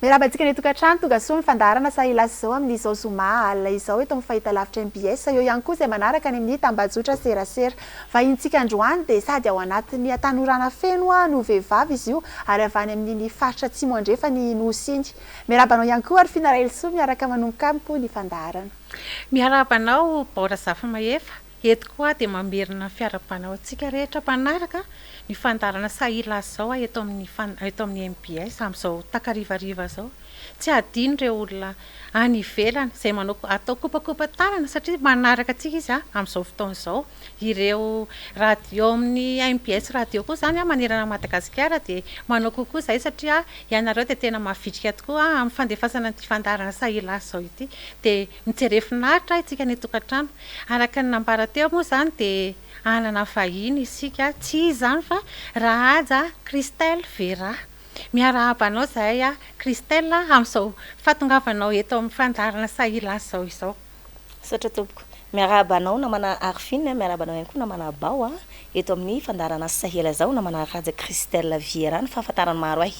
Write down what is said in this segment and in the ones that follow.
miarabantsika ny tokantrano tonga soa mifandarana sa ilasy zao amin'izao zoma alina izao eto amin'ny fahita lavitra MBS eo ihany koa izay manaraka ny amin'ny tambazotra serasera vahintsika androany dia sady ao anatin'ny tanorana feno no vehivavy izy io ary avy any amin'ny faritra atsimo andrefa ny nosiny miarabanao ihany koa ary Finara Elso miaraka manomboka amiko ny fandarana miarabanao Baora Zafa Mahefa eto koa dia mamerina fiarabanao antsika rehetra mpanaraka ny fandarana saila zao eto amin'ny MBS amin'izao takarivariva zao tsy adino ireo olona any ivelany izay manao atao kopakopa-tanana satria manaraka antsika izy amin'izao fotoana izao ireo radio amin'ny MBS radio koa zany manerana Madagasikara dia manao kokoa izay satria ianareo dia tena mahavitrika tokoa amin'ny fandefasana ny fandarana saila zao ity dia mitserefinaritra isika ny tokantrano araka ny nambara teo moa zany dia anana vahiny isika tsy izany fa Rahaja Christelle Vera miarabanao zahay Christelle amin'izao fahatongavanao eto amin'ny fandarana saila zao izao satra tompoko miarabanao namana Arfine miarabanao ihany koa namana Bao eto amin'ny fandarana sahila zao namana Rahaja Christelle Vera ny fahafantarany maro ahy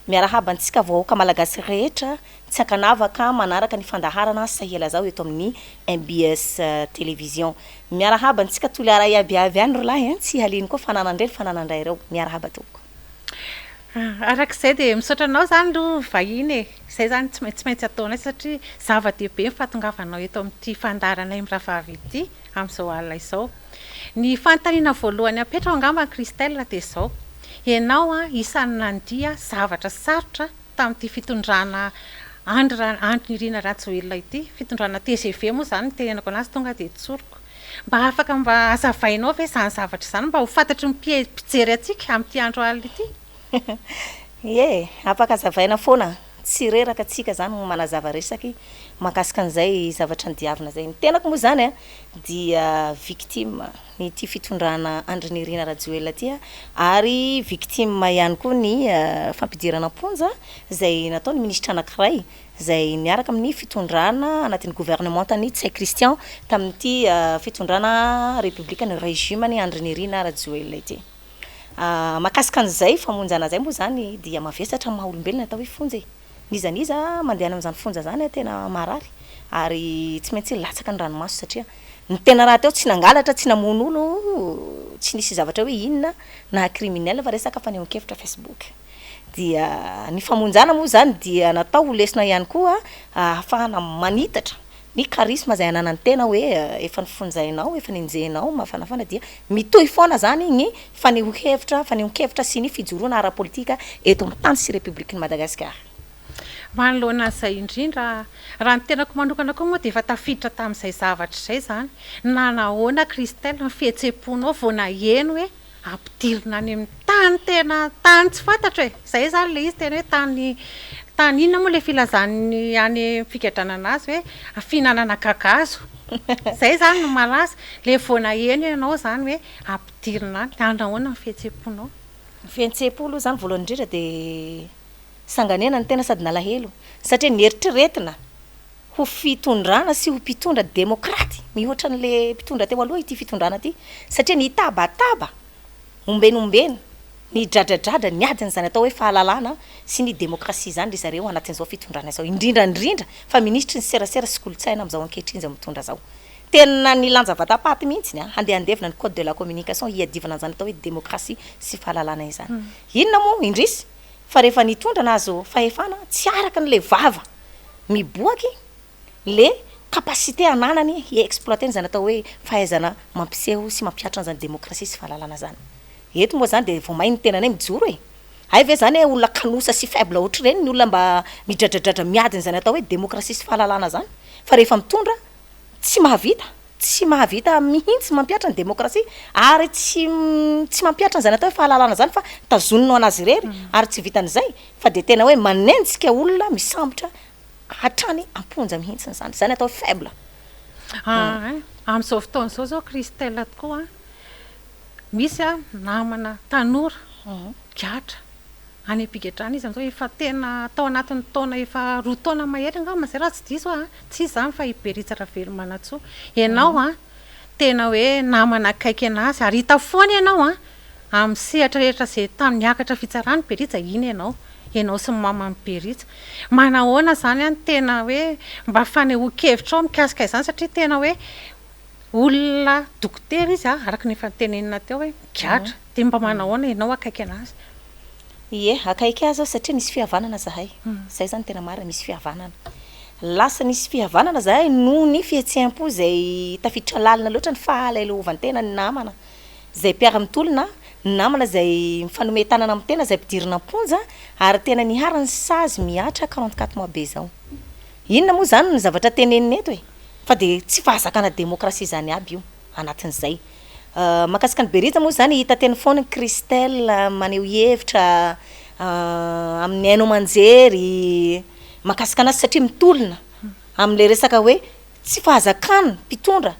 miarahabantsika vahoaka malagasy rehetra tsy akanavaka manaraka ny fandaharana sahila zao eto amin'ny MBS télévision miarahabantsika toliara iabiavy any rolahy tsy haliny koa fananandray ireo miarahaba tompoko arak'izay dia misotranao zany lo vahiny izay zany tsy maintsy ataonay satria zava-dehibe mifahatongavanao eto amin'ity fandaranay miravavy ity amin'izao alina izao ny fanontaniana voalohany apetrao angamba Christelle dia izao ianao isan'ny nandia zavatra sarotra tamin'ity fitondrana Andry Nirina Rajoelina ity fitondrana TGV moa zany tenenako anazy tonga dia tsoroko mba afaka mba azavainao ve izany zavatra izany mba ho fantatry ny mpijery antsika amin'ity andro alina ity afaka azavaina foana tsy reraka atsika zany manazava resaky makasika an'izay zavatra ndiavina zay ny tenako moa zany dia victime nyty fitondrana Andry Nirina Rajoelina ty ary victime ihany koa ny fampidirana ponja zay nataony ministra anankiray zay niaraka amin'ny fitondrana anatin'ny gouvernement tany Tsay Christian tamin'ity fitondrana républicaine régime ny Andry Nirina Rajoelina ity makasika an'izay famonjana zay moa zany dia mavesatra maha olombelona atao hoe fonjy nizaniza mandeha amin'izany fonja zany tena marary ary tsy maintsy latsaka ny ranomaso satria ny tena raha teo tsy nangalatra tsy namono olo tsy nisy zavatra hoe inona na criminel fa resaka fanehoan-kevitra Facebook dia ny famonjana moa zany dia natao ho lesona ihany koa ahafahana manitatra ny charisme zay ananany tena hoe efa nifonjainao efa ninjenao mafanafana dia mitohy foana zany ny fanehoan-kevitra sy ny fijoroana ara-politika eto amin'ny tany sy république Madagasikara manoloana izay indrindra raha ny tenako manokana koa moa dia efa tafiditra tamin'izay zavatra izay zany na nahoana Christelle ny fihetseham-ponao vao naheno hoe ampidirina any amin'ny tany tena tany tsy fantatra hoe izay zany le izy tena hoe tany inona moa le filazany any figadranana azy hoe fihinanana gagazo izay zany no malaza le vao naheno ianao zany hoe ampidirina any andrahoana ny fihetseham-ponao ny fihetseham-po aloha zany voalohany indrindra dia sanganena ny tena sady nalahelo satria nieritriretina ho fitondrana sy ho mpitondra demokraty mihoatra n'le mpitondra teo aloha ity fitondrana ty satria ny tabataba ombenombeny ny dradradrada niadiny zany atao hoe fahalalana sy ny demokrasia zany le zareo anatin'izao fitondrana izao indrindrandrindra fa ministry ny serasera sy kolotsaina amin'izao ankehitriny zay mitondra zao tena nilanja vatapaty mihitsy handehandevina ny code de la communication hiadivana zany atao hoe demokrasia sy fahalalana izany inona moa indrisy fa rehefa nitondra anazo fahefana tsy araka n'le vava miboaky le kapasité ananany hiexploiter zany atao hoe fahaizana mampiseho sy mampiatra an'izany demokrasia sy fahalalana zany eto moa zany dia vao mainy tenanay mijoro ay ve zany olona kanosa sy faible ohatry ireny ny olona mba midradradratra miadiny zany atao hoe demokrasia sy fahalalana zany fa rehefa mitondra tsy mahavita mihitsy mampiatra ny demokrasia ary tsy mampiatra zany atao hoe fahalalana zany fa tazonino anazy rery ary tsy vitan'izay fa dia tena hoe manenjika olona misambotra hatrany amponja mihitsy zany atao hoe faible amin'izao fotoana zao Christelle tokoa misy namana tanora gatra any ampigadrana izy amin'izao efa tena tao anatin'ny taona efa 2 taona mahery angamba zay raha tsy diso tsy izany fa Iberisa Ravelomanaantsoa ianao tena hoe namana akaiky anazy ary hita foana ianao amin'ny sehatra rehetra zay tamin'ny niakatra fitsarany Iberisa iny ianao ianao sy mamampiberitsa manahoana zany any tena hoe mba fanehoan-kevitra ao mikasika izany satria tena hoe olona dokotera izy araka nefa tenenina teo hoe migadra de mba manahoana ianao akaiky anazy ie akaiky azy ao satria misy fihavanana zahay zay zany tena marina misy fihavanana lasa nisy fihavanana zahay no ny fihetseham-po zay tafiditra lalina loatra ny fahalailovantena ny namana zay mpiara-mitolona namana zay mifanome tanana amin'ny tena zay mpidirina amponja ary tena niharany sazy miatra 44 mois be zao inona moa zany ny zavatra tenenina eto e fa de tsy fahazakana demokrasia zany aby io anatin'izay makasika ny Beritsa moa zany hita teny foana Christelle maneho hevitra amin'ny haino manjery makasika anazy satria mitolona amin'le resaka hoe tsy fahazakana mpitondra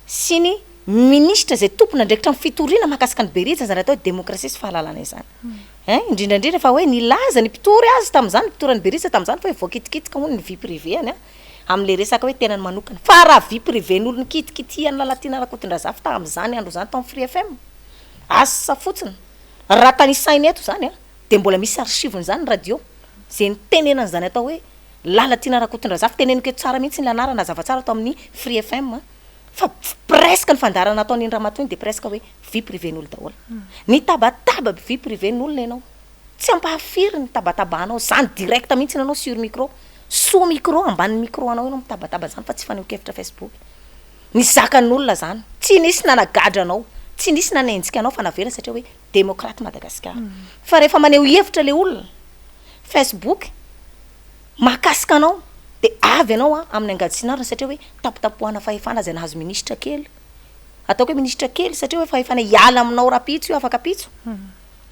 sy ny ministra zay tompona ndraikitra amin'ny fitoriana makasika ny Beritsa zany atao demokrasia sy fahalalana izany indrindrandrindra fa hoe nilaza ny mpitory azy tamin'izany mpitoran'ny Beritsa tamin'izany fa hoe voakitikitika hono ny vie privée any amin'le resaka hoe tena ny manokana fa raha vie privée n'olona kitikitihany lalatiana rakotondrazafy tamin'izany andro zany tao Free FM asa fotsiny raha tanisainy eto zany de mbola misy archivony zany radio zay nitenenana zany atao hoe lalatiana rakotondrazafy teneniko eto tsara mihitsy ny anarana zava tsara atao amin'ny Free FM fa presque ny fandarana ataony Indramatoa de presque hoe vie privée n'olo daholo ny tabataba vie privée n'olona ianao tsy ampahafiry ny tabatabanao zany direct mihitsy nanao sur micro so micro ambanin'ny micro anao ianao mitabataba zany fa tsy faneho-kevitra Facebook ny zakan'olona zany tsy nisy nanagadra anao tsy nisy nanenjika anao fa navela satria hoe demokraty Madagasikara fa rehefa maneho hevitra le olona Facebook makasika anao de avy anao amin'ny angadinarina satria hoe tapotapohana fahefana zay nahazo ministra kely ataoko hoe ministra kely satria hoe fahefana hiala aminao rapitso io afaka pitso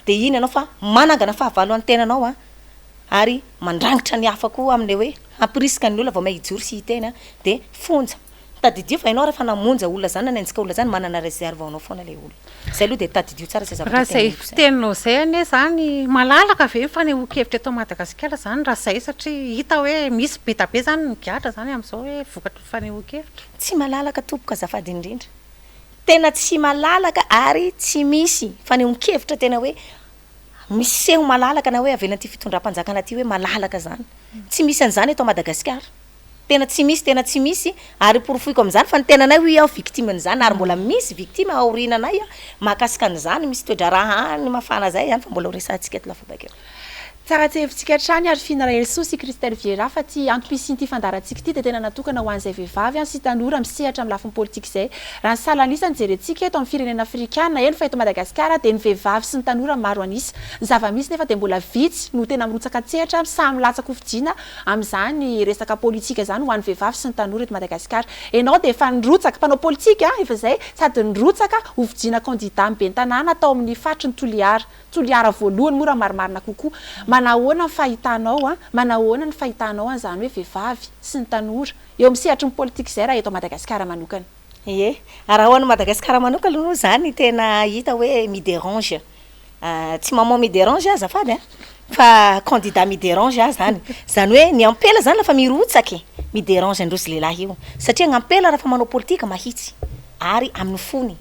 de iny anao fa manangana fahavalo an-tenanao ary mandrangitra ny hafa koa amin'le hoe hampirisika ny olona vao mahijoro sy hiteny de fonja tadidio fa ianao rehefa namonja olona zany nanenjika olona zany manana réserve anao foana le olona zay aloha de tadidio tsara zay zavatra raha zay fitenao zay ane zany malalaka ve fanehoan-kevitra eto Madagasikara zany raha zay satria hita hoe misy be tabe zany migadra zany amin'izao hoe vokatry fanehoan-kevitra tsy malalaka tompoka azafady indrindra tena tsy malalaka ary tsy misy fanehoan-kevitra tena hoe miseho malalaka na hoe avelan'ity fitondram-panjakana ty hoe malalaka zany tsy misy an'izany eto Madagasikara tena tsy misy ary porofoiko amin'izany fa ny tenanay hoe aho victime n'izany ary mbola misy victime aorinanay mahakasika an'izany misy toedraraha any mafana zay ihany fa mbola horesantsika eto lafa bakeo tsara tsy hevitsika hatrany ary Fina Rahelso sy Christelle Vieira fa ty antom-pisiny ty fandarantsika ty de tena natokana ho an'izay vehivavy sy tanora misehatra amin'ny lafiny politika izay raha ny salanisa ny jerentsika eto amin'ny firenena afrikana eno fa eto Madagasikara de ny vehivavy sy ny tanora maro anisa ny zava-misy nefa de mbola vitsy no tena mirotsaka tsehatra samy latsaka hofidiana amin'izany resaka politika zany ho an'ny vehivavy sy ny tanora eto Madagasikara enao de efa nirotsaka mpanao politika efa zay sady nirotsaka hofidiana candidat be tanàna atao amin'ny fatry ny toliara voalohany mora marimarina kokoa manahoana ny fahitanao manahoana ny fahitanao an'izany hoe vehivavy sy ny tanora eo misehatra ny politika izay raha eto Madagasikara manokana ie raha hoan'ny Madagasikara manokana aloha zany tena hita hoe midérange tsy maman midérange azafady fa candidat midérange zany hoe ny ampela zany lafa mirotsaky midérange androzy lehilahy io satria gn'ampela raha fa manao politika mahitsy ary amin'ny fony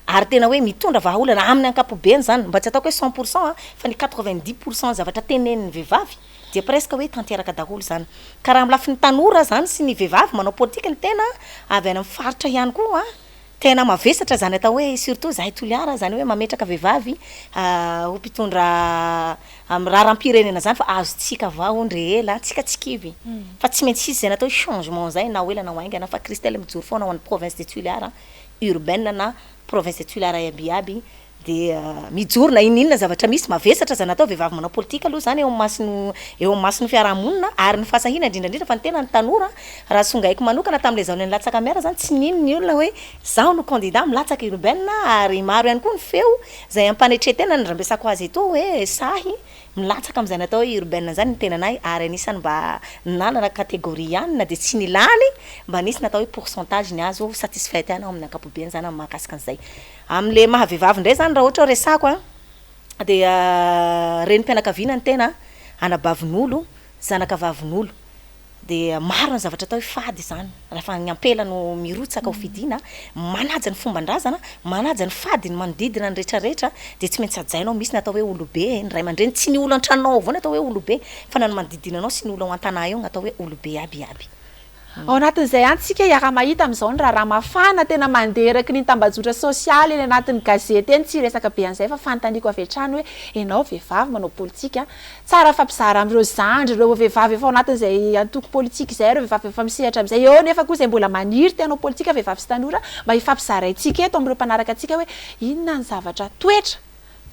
ary tena hoe mitondra vahaolana amin'ny ankapobeny zany mba tsy ataoko hoe 100% fa ny 90% zavatra tenenin'ny vehivavy de presque hoe tanteraka daholo zany ka raha amin'ny lafiny tanora zany sy ny vehivavy manao politika ny tena avy any amin'ny faritra ihany koa tena mavesatra zany atao hoe surtout zahay toliara zany hoe mametraka vehivavy ho mpitondra amin'ny raharam-pirenena zany fa azotsika avao ndrehela tsika tsikivy fa tsy maintsy isy zay natao changement zay na hoela na hoaingana fa Christelle mijoro foana ho an'ny province de Tuileries urbaine na province de Tuileries abiaby de mijoro na ininona zavatra misy mavesatra zany atao vehivavy manao politika aloha zany eo amin'ny masino fiarahamonina ary ny fasahina indrindrandrindra fa ny tena ny tanora raha songaiko manokana tam'le zao ny latsaka miara zany tsy nino ny olona hoe zaho no candidat milatsaka urbaine ary maro ihany koa ny feo zay ampanetretena ny rambesako azy eto hoe sahy milatsaka am'izay natao hoe urbaine zany ny tenanay ary anisany mba nanana kategoria ihany na de tsy nilany mba nisy natao hoe pourcentage ny azo satisfait ihany ao amin'ny ankapobeny zany amin'ny mahakasika an'izay amin'le mahavehivavy ndray zany raha ohatra hoe resako de reny mpianakaviana ny tena anabavin'olo zanaka vavin'olo de maro ny zavatra atao hoe fady zany rehefa ny ampela no mirotsaka ho fidina manaja ny fomban-drazana manaja ny fady ny manodidina ny rehetrarehetra de tsy maintsy ajainao misy ny atao hoe olobe ny ray aman-dreny tsy ny olo an-tranonao avao ny atao hoe olobe fa na ny manodidina anao sy ny olo ao an-tanà eo ny atao hoe olobe abiaby ao anatin'izay antsika hiara mahita amin'izao ny raha mafana tena manderaky ny tambajotra sosialy eny anatin'ny gazety eny tsy resaka be an'izay fa fanontaniako avy hatrany hoe ianao vehivavy manao politika tsara fampizara amin'ireo zandry ireo vehivavy efa ao anatin'izay antoko politika izay ireo vehivavy efa misehatra amin'izay eo nefa koa izay mbola maniry te hanao politika vehivavy sy tanora mba hifampizaraintsika eto amin'ireo mpanaraka antsika hoe inona ny zavatra toetra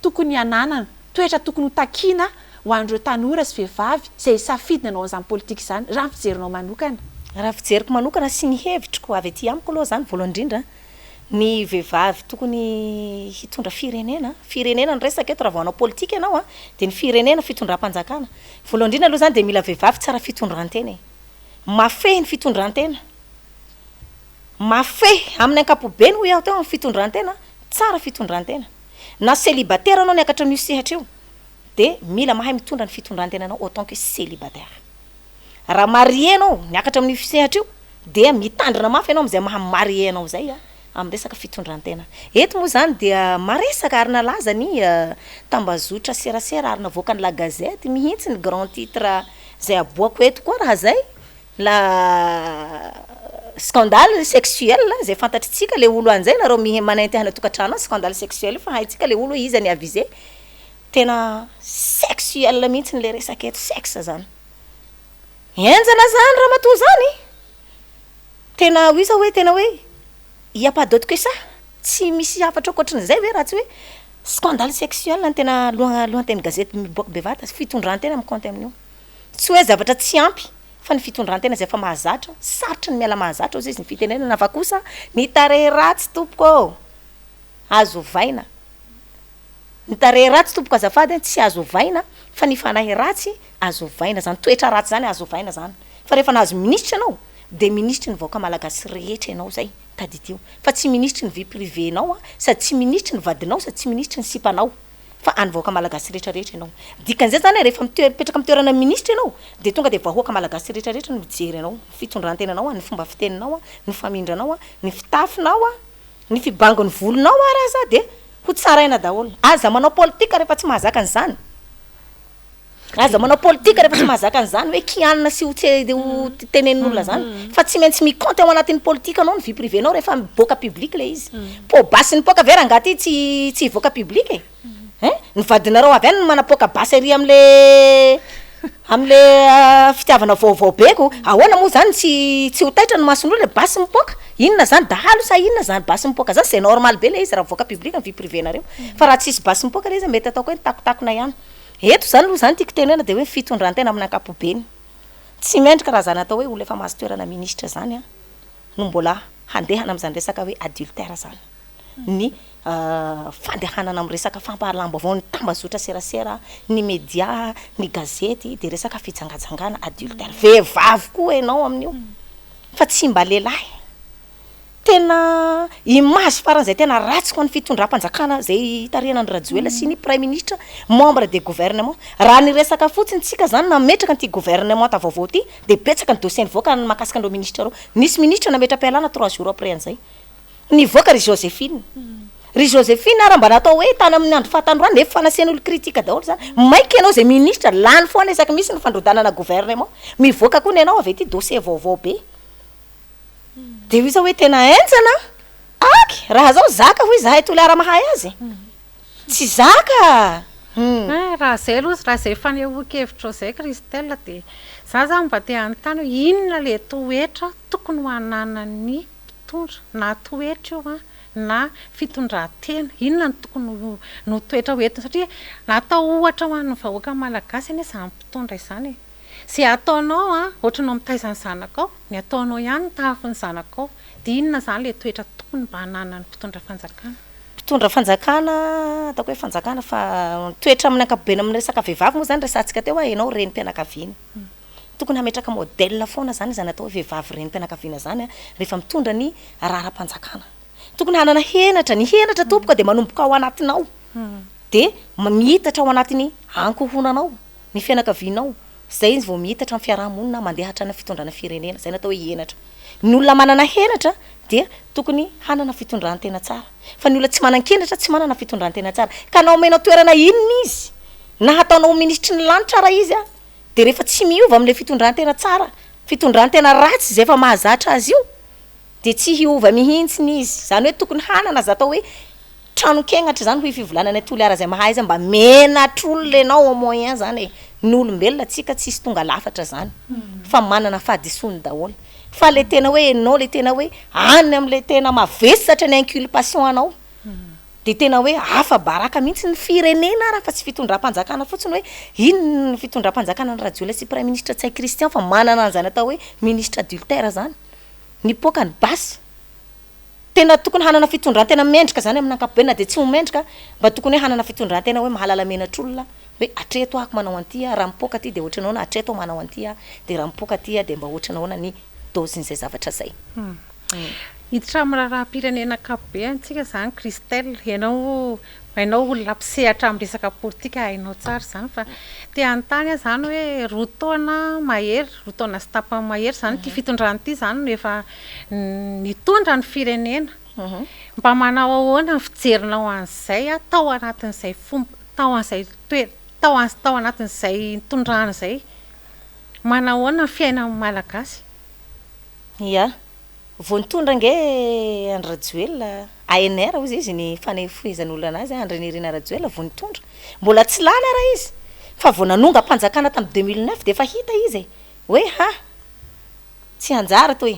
tokony hananana toetra tokony ho takiana ho an'ireo tanora sy vehivavy izay safidina anao an'izany politika izany raha ny fijerinao manokana. Raha fijeriko manokana sy ny hevitriko avy aty amiko aloha zany voalohany indrindra ny vehivavy tokony hitondra firenena ny resaka eto raha vao hanao politika ianao a de ny firenena fitondram-panjakana voalohany indrindra aloha zany de mila vehivavy tsara fitondrantena mafehy ny fitondrantena mafehy amin'ny ankapobeny ho iaho teo amin'ny fitondrantena tsara fitondrantena na célibataire anao niakatra amin'io sehatra io de mila mahay mitondra ny fitondrantena anao autant que célibataire raha marié anao niakatra amin'ny fisehatra io de mitandrina mafy ianao am'izay mahamarié anao zay a amin'ny resaka fitondrantena eto moa zany dia maresaka ary nalaza ny tambazotra serasera ary navoaka ny la gazette mihitsy ny grand titre zay aboako eto koa raha zay la scandale sexuel zay fantatritsika le olo an'izay nareo manaintehana tokantrano scandale sexuel fa haitsika le olo izy any avisé tena sexuel mihitsy ny le resaka eto sexe zany enjana zany raha matoa zany tena hoiza hoe tena hoe il y a pas d'autre que ça tsy misy hafatra ankoatran'izay hoe raha tsy hoe scandale sexuel ny tena lohan-teny gazety miboaka bevata fitondrantena amin'ny compte amin'io tsy hoe zavatra tsy ampy fa ny fitondrantena zay efa mahazatra sarotra ny miala mahazatra ozy izy ny fitenenana fa kosa ny tarehy ratsy tompoko azo vaina ny tarehy ratsy tompoko azafady tsy azo vaina fa ny fanahy ratsy azo vaina zany toetra ratsy zany azo vaina zany fa rehefa nahazo ministra anao de ministra ny vaoaka malagasy rehetra ianao zay taditio fa tsy ministra ny vie privé anao sady tsy ministra ny vadinao sady tsy ministra ny sipanao fa any vaoaka malagasy rehetrarehetra ianao dikan'izay zany rehefa mipetraka amin'ny toerana ministra ianao de tonga de vahoaka malagasy rehetrarehetra no mijery anao ny fitondrantenanao ny fomba fiteninao ny famindranao ny fitafinao ny fibangon'ny volonao raha za de ho tsaraina daholo aza manao politika rehefa tsy mahazaka an'izany aza manao politika rehefa tsy mahazaka an'izany hoe kianina sy ho tenenin'olona zany fa tsy maintsy mikonty ao anatin'ny politika anao ny vie privé anao rehefa miboaka public le izy po basy ny poka vera angaty tsy hivoaka public ny vadinareo avy any manapoka basy ary am'le fitiavana vaovao beko ahoana moa zany tsy ho taitra ny mason'olo le basy mipoka inona zany dahalo sa inona zany basy mipoka zany c'est normal be le izy raha mivoaka public ny vie privé nareo fa raha tsisy basy mipoka le izy mety ataoko hoe takotakona ihany eto zany aloha zany tiako tenena de hoe fitondrantena amin'ny ankapobeny tsy mendrika raha zany atao hoe olo efa mahazo toerana ministra zany a no mbola handehana am'izany resaka hoe adultère zany ny fandehanana amin'ny resaka fampahalamba avao ny tambazotra serasera ny média ny gazety de resaka fijangajangana adultère vehivavy koa ianao amin'io fa tsy mba lehilahy tena image faran'izay tena ratsy ko ny fitondram-panjakana zay tarihana ny Rajoelina sy ny prime ministre membre de gouvernement raha ny resaka fotsiny tsika zany nametraka an'ity gouvernement tavaovao ty de betsaka ny dossier nivoaka ny makasika andreo ministre reo nisy ministre nametra-pialana 3 jours après an'izay nivoaka ry Joséphine raha mba natao hoe tany amin'ny andro fahatandroany nefa fanasian'olo kritika daholo zany maiky ianao zay ministre lany foana isaky misy ny fandrodanana gouvernement mivoaka koa ny ianao avy aty dossier vaovao be de io zao hoe tena enjana aky raha zao zaka hoy zahay toly ara-mahay azy tsy zaka raha zay aloha raha zay fanehoan-kevitra zay Christelle de za zany mba te anontany hoe inona le toetra tokony ho ananan'ny mpitondra na toetra io na fitondran-tena inona ny tokony no toetra hoentiny satria natao ohatra ho an'ny vahoaka malagasy ane izany mpitondra izany zay ataonao ohatranao mitaizany zanakao ny ataonao ihany ny tahafin'ny zanakao de inona zany le toetra tokony mba hananan'ny mpitondra fanjakana mpitondra fanjakana ataoko hoe fanjakana fa toetra amin'ny ankapobeny amin'ny resaka vehivavy moa zany resantsika teo ianao renim-pianakaviana tokony hametraka modèle foana zany zany atao hoe vehivavy renim-pianakaviana zany rehefa mitondra ny raharam-panjakana tokony hanana henatra ny henatra tompoka de manomboka ao anatinao de mihitatra ao anatiny ankohonanao ny fianakavianao zay izy vao mihitatra amin'ny fiarahamonina mandeha hatrana fitondrana firenena zay natao hoe henatra ny olona manana henatra dia tokony hanana fitondrantena tsara fa ny olona tsy manan-kenatra tsy manana fitondrantena tsara ka nao omenao toerana inona izy na hataonao ministry ny lanitra raha izy a de rehefa tsy miova amin'le fitondrantena tsara fitondrantena ratsy zay efa mahazatra azy io de tsy hiova mihintsiny izy zany hoe tokony hanana za atao hoe trano-kenatra zany hoe fivolanana toliara zay mahay izy mba menatr'olo lenao au moyen zany e ny olombelona tsika tsisy tonga lafatra zany fa manana fahadisony daholo fa le tena hoe enao le tena hoe any am'le tena mavesatra ny inculpation anao de tena hoe hafa baraka mihitsy ny firenena raha fa tsy fitondram-panjakana fotsiny hoe ino ny fitondram-panjakana ny radio sy premier ministre tsay Christian fa manana an'zany atao hoe ministre adultère zany ny poka ny basy tena tokony hanana fitondrantena mendrika zany amin'ny ankapobeny de tsy ho mendrika mba tokony hoe hanana fitondrantena hoe mahalala menatr'olona hoe atreto ako manao anty raha mipoka aty de ohatranao na atreto manao anty de raha mipoka aty de mba ohatranao na ny dozin'izay zavatra zay hiditra amin'ny raharaham-pirenena akapobe antsika zany Christelle hainao olona mpisehatra amin'ny resaka politika hainao tsara zany fa te anontany zany hoe roa taona mahery roa taona sy tapany mahery zany ty fitondrany zany no efa nitondra ny firenena mba manao ahoana ny fijerinao an'izay tao anatin'izay fomba tao anatin'izay nitondrana zay manao ahoana ny fiainan'ny malagasy ya vao nitondra nge any Rajoelina ANR ozy izy ny fanefoezan'olona anazy andrenirina Rajoelina vao nitondra mbola tsy lana raha izy fa vao nanonga mpanjakana tamin'ny 2009 de efa hita izy hoe tsy anjara toy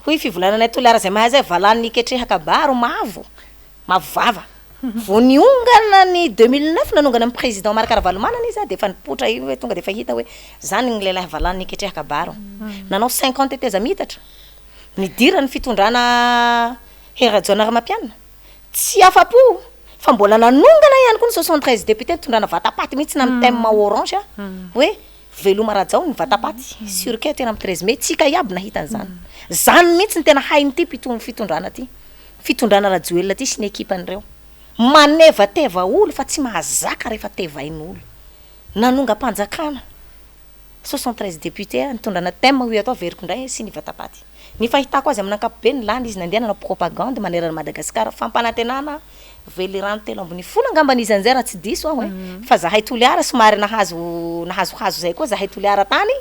hoy fivolananay toliara zay mahay zay valany niketrehaka baro mavava vao niongana ny 2009 nanongana amin'ny président Marc Ravalomanana izy de efa nipotra io hoe tonga de efa hita hoe zany ny lehilahy valany niketrehaka baro nanao 50 teza mitatra midira ny fitondrana Herajoana Ramampianina tsy afapo fa mbola nanongana ihany koa ny 73 députés nitondrana vatapaty mihitsy na amin'ny thème orange hoe veloma rajao ny vatapaty surque tena amin'ny 13 mai tsika iaby nahita an'izany zany mihitsy ny tena hainy ty fitondrana ty fitondrana Rajoelina ty sy ny ekipan'ireo manevateva olo fa tsy mahazaka rehefa tevain'olo nanonga mpanjakana 73 députés nitondrana thème hoe atao verikondray sy ny vatapaty ny fahitako azy amin'ny ankapobeny lany izy nandeha nanao propagande manerana Madagasikara fampanantenana velirano telo ambony folo angamba izy an'izay raha tsy diso aho fa zahay toliara somary nahazohazo zay koa zahay toliara tany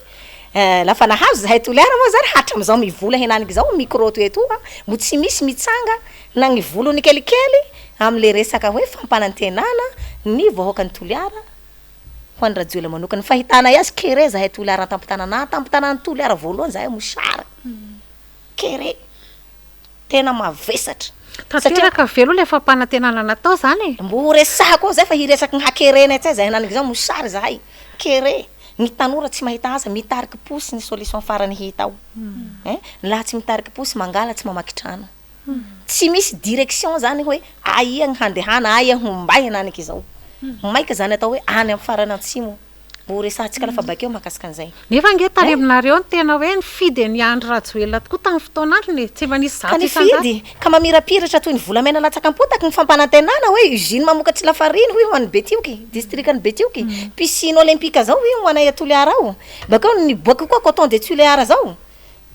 lafa nahazo zahay toliara moa zany hatra am'izao mivola henaniky zao micro toeto mo tsy misy mitsanga na ny volony kelikely am'le resaka hoe fampanantenana ny vahoaka ny toliara ho any Rajoelina manokana fahitana azy kere zahay toliara tampotanana ny toliara voalohany zahay mosara kere tena mavesatra tanteraka velo le fampanantenana natao zany mbo resako zay fa hiresaky ny hakerena tsay zahay henaniky zao mosary zahay kere ny tanora tsy mahita aza mitariky posy ny solution farany hita ao laha tsy mitariky posy mangala tsy mamaky trano tsy misy direction zany hoe aia ny handehana aia hombay henaniky zao maika zany atao hoe any amin'ny farany antsimo mbo resahantsika lafa bakeo mahakasika an'izay nefa nge tany aminareo ny tena hoe nifidy ny andro Rajoelina tokoa tamin'ny fotoan'androny tsy efa nisy ka nifidy ka mamirapiratra toy ny volamena latsakampotaka ny fampanantenana hoe usine mamokatry lafariny hoy ho an'ny Betioky districtny Betioky piscine olympique zao hoy ho anay atoliara ao bakeo niboaka koa coton de Tuléar zao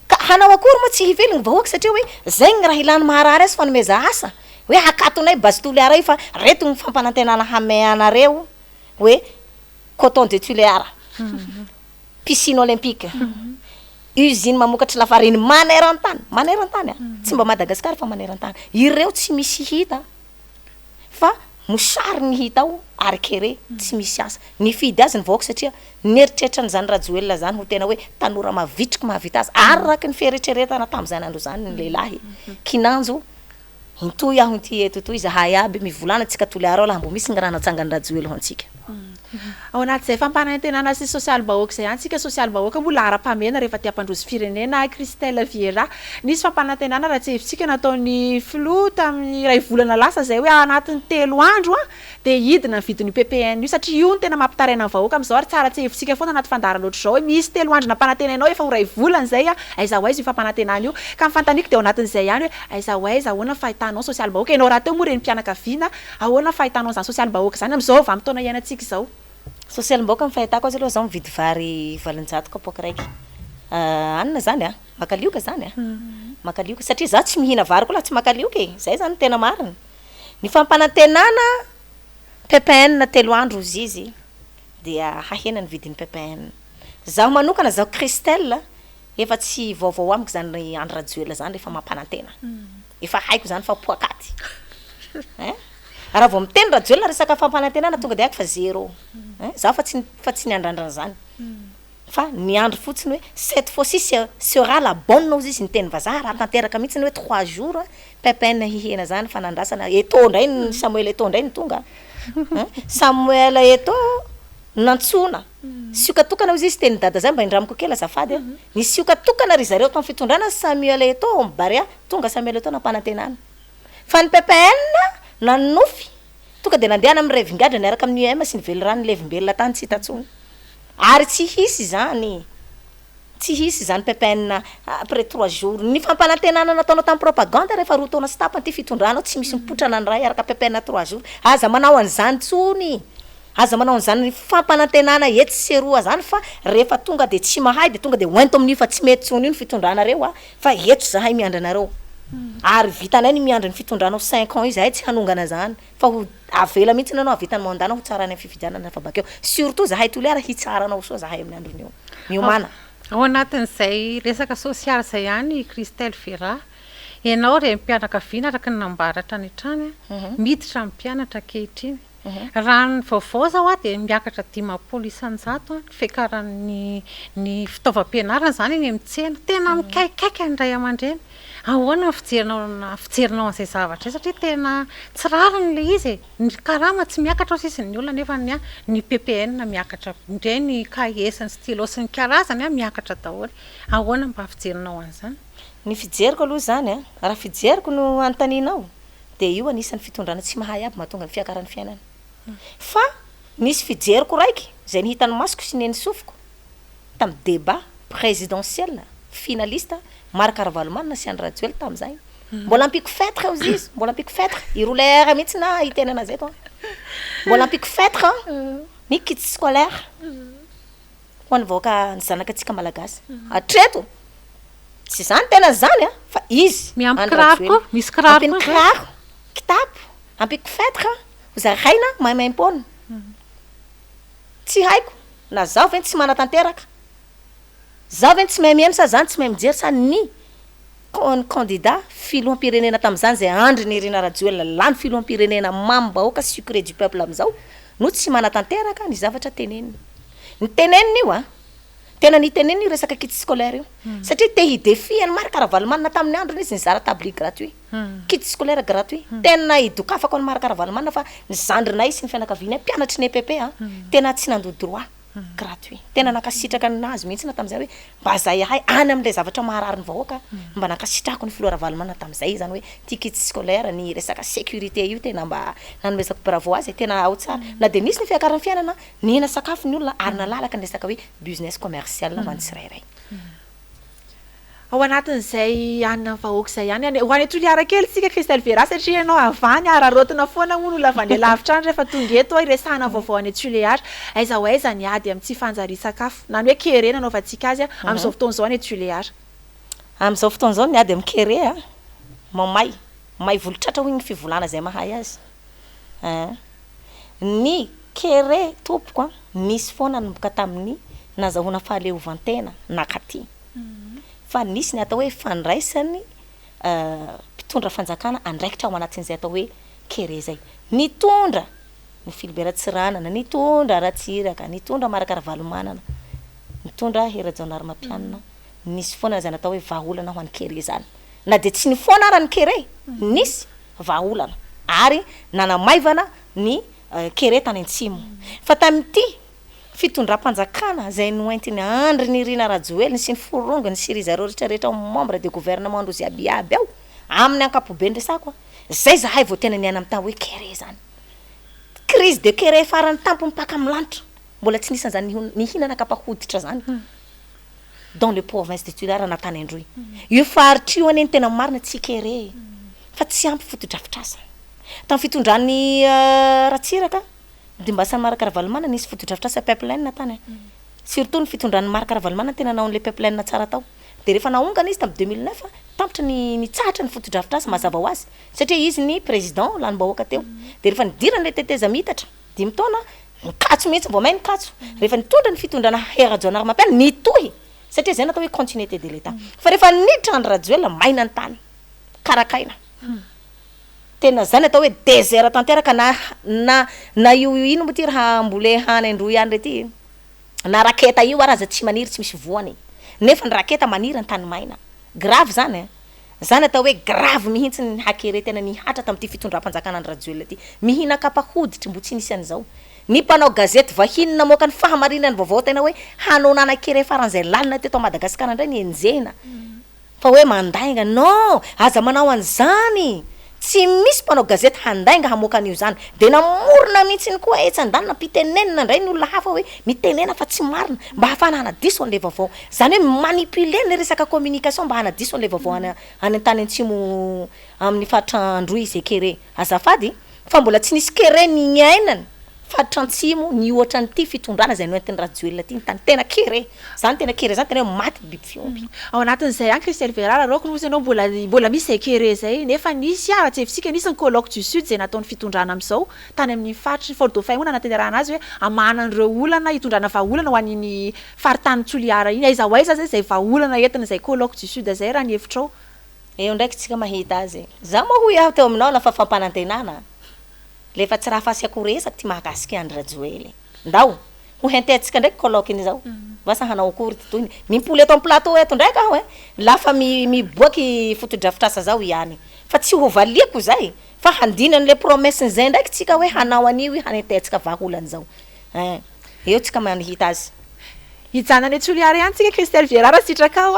ka hanao akory moa tsy hivelogny vahoaka satria hoe zay ny raha ilany maharary azy fanomeza asa hoe hakatonay base Tuléar io fa reto ny fampanantenana hamay anareo hoe coton de Tuléar piscine olympique usine mamokatry lafariny maneran-tany tsy mba Madagasikara fa maneran-tany ireo tsy misy hita fa mosary ny hita ao ary kere tsy misy asa nifidy azy ny vahoaka satria neritreritra n'izany Rajoelina zany ho tena hoe tanora mavitriky mahavita azy araky ny fieritreretana tamin'izany andro zany ny lehilahy kinanjo intoy aho ty eto toy zahay aby mivolana tsika Toliara ao laha mbo misy ny raha natsangany Rajoelina ho antsika ao anatin'izay fampanantenana sy social bahoaka zay antsika social bahoaka mbola ara-pamena rehefa tiampandrozy firenena Christelle Vieira nisy fampanantenana raha tsy hevitsika nataon'ny flou tamin'ny ray volana lasa zay hoe anatin'ny 3 andro de hidina ny vidin'io PPN io satria io ny tena mampitaraina ny vahoaka am'izao ary tsara tsy hevitsika foana anaty fandarana ohatry zao hoe misy 3 andro nampanantenanao efa ho ray volana zay aiza ho aiza io fampanantenana io ka mifantaniko de ao anatin'izay ihany hoe aiza ho aiza ahoana fahitanao social bahoaka ianao raha teo moa reny mpianakaviana ahoana fahitanao zany social bahoaka zany am'izao vanim-taona iainantsika izao Socialim-baoka ny fahitako azy aloha zaho mividy vary valonjato kapoaka raiky. Anina zany a, makalioka zany a. Makalioka satria zaho tsy mihina vary koa laha tsy makalioka e. Zay zany tena marina. Ny fampanantenana PPN 3 andro izy izy dia hahena ny vidin'ny PPN. Zaho manokana zaho Christelle efa tsy vaovao amiko zany andro rajoela zany rehefa mampanantena. Efa haiko zany fa poakaty. Raha vao miteny rajoela resaka fampanantenana tonga de haiko fa zéro. Zaho fa tsy niandrandran zany. Fa ny andro fotsiny hoe cette fois-ci sera la bonne ozy izy ny teny vazaha raha tanteraka mihitsy hoe 3 jours PPN hihena zany fanandrasana Eto ndray ny Samuel Eto ndray ny tonga. Samuel Eto nantsona siokatokana ozy izy teny dada zay mba indramiko kely azafady ny siokatokana ry zareo tao fitondrana Samuel Eto mbarea tonga Samuel Eto nampanantenana fa ny PPN nanofy tonga de nandeana amin'ny revingadra niaraka amin'ny UM sy ny velirano levimbelona tany tsy hitatsony ary tsy hisy zany PPN après 3 jours ny fampanantenana nataonao tamin'ny propagande rehefa roa taona sy tapany ty fitondranao tsy misy mipotrana ny ray araka PPN 3 jours aza manao an'izany tsony aza manao an'izany fampanantenana eto seroa zany fa rehefa tonga de tsy mahay de tonga de hoento amin'io fa tsy mety tsony io ny fitondranareo fa eto zahay miandranareo ary vitanay ny miandra ny fitondranao 5 ans io zahay tsy hanongana zany fa ho avela mihitsy nanao vitany mandana ho tsara ny fifidianana fa bakeo surtout zahay toliara hitsaranao so zahay amin'ny andron'io miomana ao anatin'izay resaka sosialy zay ihany Christelle Vera ianao re mpianakaviana araka ny nambaratra any trany miditra amin'ny mpianatra ankehitriny raha ny vaovao zao a de miakatra 500 isanjato fekaran'ny fitaovam-pianarana zany eny amin'ny tsena tena mikaikaiky ny ray aman-dreny ahoana fijerinao an'izay zavatra satria tena tsy rariny le izy ny karama tsy miakatra sisy ny olona nefa ny PPN miakatra ndray ny KS ny stylo sy ny karazany miakatra daholo ahoana mba fijerinao an'izany ny fijeriko aloha zany raha fijeriko no antaninao de io anisan'ny fitondrana tsy mahay aby mahatonga ny fiakaran'ny fiainana fa nisy fijeriko raiky zay ny hitan'ny masoko sy neny sofiko tamin'ny débat présidentiel finaliste Marc Ravalomanina sy Andra Rajoelina tamin'izay mbola ampiko fêtre izy izy mbola ampiko fêtre irolaire mihitsy na hitenana zay to mbola ampiko fêtre ny kit scolaire ho an'ny vahoaka ny zanakatsika malagasy hatreto tsy zany tena zany fa izy miampikiraro misy kiraro kitapo ampiko fêtre zaraina maimaim-pona tsy haiko na zaho veny tsy manatanteraka zaho veny tsy mahay miaino sa zany tsy mahay mijery sa ny candidat filoham-pirenena tamin'izany zay andry ny Irina Rajoelina lany filoham-pirenena mambahoaka sucré du peuple amin'izao no tsy manatanteraka ny zavatra teneniny ny teneniny io tena ny teneniny io resaka kit scolaire io satria te hidefy ny Marc Ravalomanina tamin'ny androny izy nizara tabli gratuit kit scolaire gratuit tena idokafako ny Marc Ravalomanina fa ny zandrinay sy ny fianakaviana mpianatry ny EPP tena tsy nandoa droit gratuit tena nakasitraka ninazy mihitsy na tamin'izay hoe mba zay ahay any amin'ilay zavatra maharary ny vahoaka mba nakasitrako ny filoha Ravalomanina tamin'izay zany hoe ty kit scolaire ny resaka sécurité io tena mba nanomezako bravo azy tena ao tsara na de nisy ny fiakaran'ny fiainana nihina sakafo ny olona ary nalalaka ny resaka hoe business commercial hoan'ny tsirairay ao anatin'izay anina vahoaka zay ihany ho any toliara kely tsika Christelle Vera satria ianao avany ararotina foana moa no lavany lavitra any rehefa tonga eto iresahana vaovao any Tuleara aiza ho aiza ny ady amin'ny tsy fanjari-sakafo na ny hoe kere nanaovantsika azy amin'izao fotoana izao any Tuleara amin'izao fotoana izao ny ady amin'ny kere mamay volotratra hoy ny fivolana zay mahay azy ny kere tompoko nisy foana nomboka tamin'ny nazahoana fahaleovantena nakaty fa nisy ny atao hoe fandraisany mpitondra fanjakana andraikitra ao anatin'izay atao hoe kere zay nitondra ny Philibert Tsiranana nitondra Ratsiraka nitondra Marc Ravalomanana nitondra Herajaona Armampianina nisy foana zany atao hoe vahaolana ho an'ny kere zany na de tsy ny foana ara ny kere nisy vahaolana ary nanamaivana ny kere tany Antsimo fa tamin'ity fitondram-panjakana zay noentiny andry ny Irina Rajoelina sy ny forongany sy ry zareo rehetrarehetra membre de gouvernement rozy abiaby ao amin'ny ankapobeny resako zay zahay vao tena niana amin'ny tany hoe kere zany crise de kere farany tampo mipaka amin'ny lanitra mbola tsy nisy an'izany nihinana kapahoditra zany dans le province de Tuleara na tany Androy io faritra io aneny tena marina tsy kere fa tsy ampy fotodrafitrasa tamin'ny fitondran'ny Ratsiraka de mba samy maraka Ravalomanana nisy fotodrafitrasa pipeline tany surtout ny fitondrany maraka Ravalomanana tena naon'le pipeline tsara tao de rehefa naongana izy tamin'ny 2009 tampitra ny tsahatra ny fotodrafitrasa mazava ho azy satria izy ny président lanim-bahoaka teo de rehefa nidirany le teteza mitatra 10 taona nikatso mihitsy vao may nikatso rehefa nitondra ny fitondrana Hera-John Armapiana nitohy satria zay natao hoe continuité de l'état fa rehefa niditra Andry Rajoelina maina ny tany karakaina tena zany atao hoe désert tanteraka na io ino mo ty raha mbole hany andro ihany rety na raketa io araza tsy maniry tsy misy voany nefa ny raketa maniry ny tany maina grave zany zany atao hoe grave mihitsy ny hakere tena nihatra tamin'ity fitondram-panjakana Andry Rajoelina ty mihina kapa hoditra mbo tsy nisy an'izao ny mpanao gazety vahiny namoaka ny fahamarinany vaovao tena hoe hanonana kere faran'izay lalina teto Madagasikara indray ny enjena fa hoe mandainga non aza manao an'izany tsy misy mpanao gazety handainga hamoaka an'io zany de namorona mihitsy ny koa etsan-danina mpitenenina ndray ny olona hafa hoe mitenena fa tsy marina mba hafana hanadiso an'le vaovao zany hoe manipuler ny resaka communication mba hanadiso an'le vaovao any an-tany antsimo amin'ny faritra Androy kere azafady fa mbola tsy nisy kere ny ainany faritra antsimo ny ohatra nyty fitondrana zay noentin'ny Rajoelina ty ny tany tena kere zany tena kere zany tena hoe maty biby fiompy ao anatin'izay any Christelle Verara roko nosy ianao mbola misy zay kere zay nefa nisy ara tsy efisika nisy ny colloque du sud zay nataon'ny fitondrana am'izao tany amin'ny faritry Fort Dauphin hoana natenderahana azy hoe amana an'ireo olana hitondrana vahaolana ho an'iny faritany Toliara iny aiza ho aiza zay vahaolana entina zay colloque du sud zay raha ny hevitrao eo ndraiky tsika mahita azy za moa hoy aho teo aminao lafa fampanantenana lefa tsy raha fasy akoresaka ty mahakasiky Andry Rajoelina ndao ho hententsika ndraiky colloque iny zao vasa hanao akory ty toy mimpoly eto amin'ny plateau eto ndraiky aho lafa miboaky fotodrafitrasa zao ihany fa tsy ho valiako zay fa handinan'le promesse zay ndraiky tsika hoe hanao an'io hanentetsika vahaolana zao eo tsika manihita azy hijanany Toliara ihany tsika Christelle Verara sitraka